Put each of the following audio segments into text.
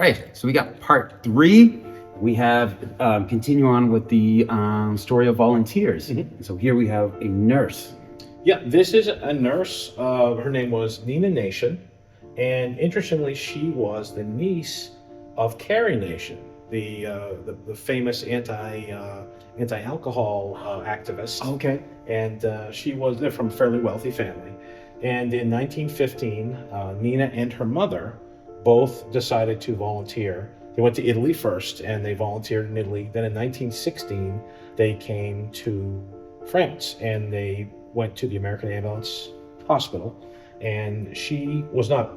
right, so we got part 3. We have continue on with the story of volunteers. So here we have a nurse. Yeah, this is a nurse. Her name was Nina Nation, and interestingly, she was the niece of Carrie Nation, the famous anti-alcohol activist. Okay. And they're from a fairly wealthy family. And in 1915, Nina and her mother both decided to volunteer. They went to Italy first, and they volunteered in Italy. Then in 1916, they came to France, and they went to the American Ambulance Hospital. And she was not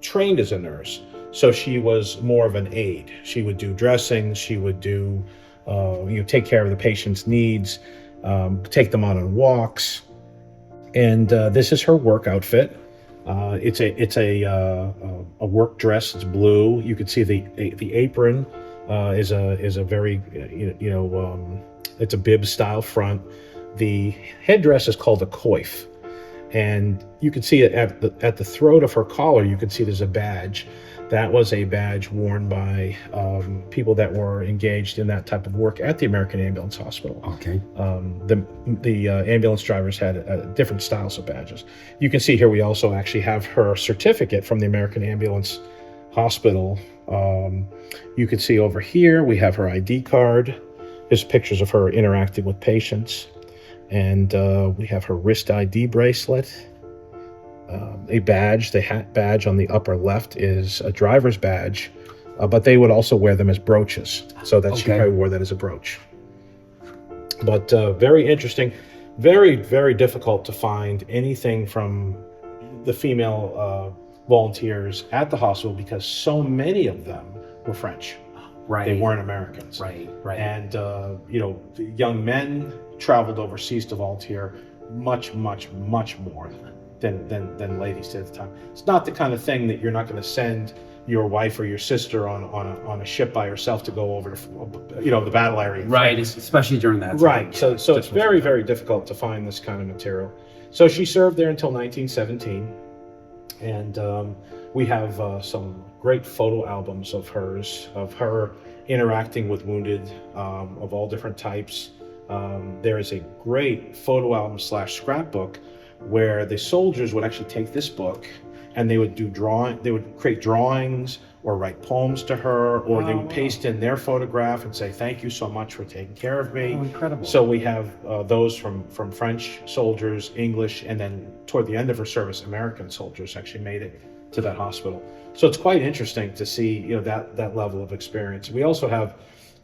trained as a nurse, so she was more of an aide. She would do dressings, she would do, take care of the patient's needs, take them on walks. And this is her work outfit. It's a work dress. It's blue. You can see the apron is a very it's a bib style front. The headdress is called a coif, and you can see it at the throat of her collar. You can see there's a badge. That was a badge worn by people that were engaged in that type of work at the American Ambulance Hospital. Okay. The ambulance drivers had different styles of badges. You can see here we also actually have her certificate from the American Ambulance Hospital. You can see over here we have her ID card. There's pictures of her interacting with patients. And we have her wrist ID bracelet. A badge. The hat badge on the upper left is a driver's badge, but they would also wear them as brooches. So that she probably wore that as a brooch. But very interesting, very, very difficult to find anything from the female volunteers at the hospital because so many of them were French. Right. They weren't Americans. Right. And, the young men traveled overseas to volunteer much, much, much more than ladies did at the time. It's not the kind of thing that you're not going to send your wife or your sister on a ship by herself to go over to, the battle area. Right, especially during that time. Right, so it's very, very difficult to find this kind of material. So she served there until 1917, and we have some great photo albums of hers, of her interacting with wounded of all different types. There is a great photo album / scrapbook where the soldiers would actually take this book and they would create drawings or write poems to her, or they would paste in their photograph and say, "Thank you so much for taking care of me." Oh, incredible. So we have those from French soldiers, English, and then toward the end of her service, American soldiers actually made it to that hospital. So it's quite interesting to see, that level of experience. We also have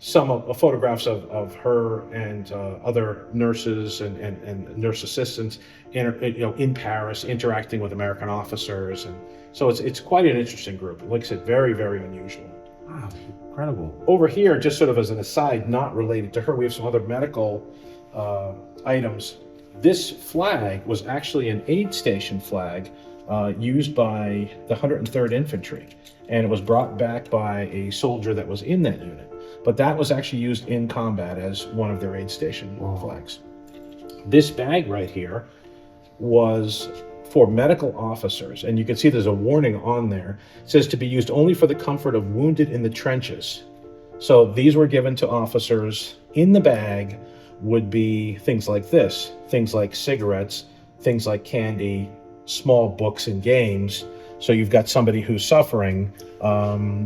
some photographs of her and other nurses and nurse assistants in Paris interacting with American officers, and so it's quite an interesting group. Like I said, very, very unusual. Wow, incredible. Over here, just sort of as an aside, not related to her, we have some other medical items. This flag was actually an aid station flag used by the 103rd Infantry, and it was brought back by a soldier that was in that unit. But that was actually used in combat as one of their aid station flags. This bag right here was for medical officers, and you can see there's a warning on there. It says to be used only for the comfort of wounded in the trenches. So these were given to officers. In the bag would be things like this, things like cigarettes, things like candy, small books and games. So you've got somebody who's suffering,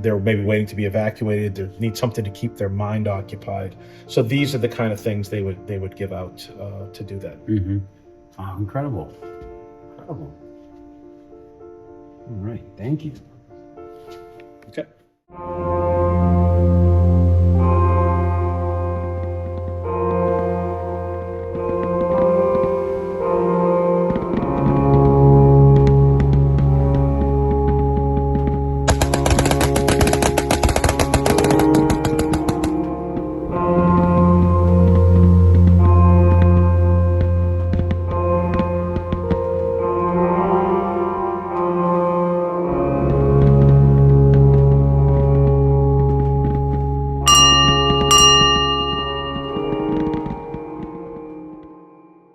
they're maybe waiting to be evacuated, they need something to keep their mind occupied. So these are the kind of things they would give out to do that. Mm-hmm. Wow, incredible. Incredible. All right, thank you. Okay.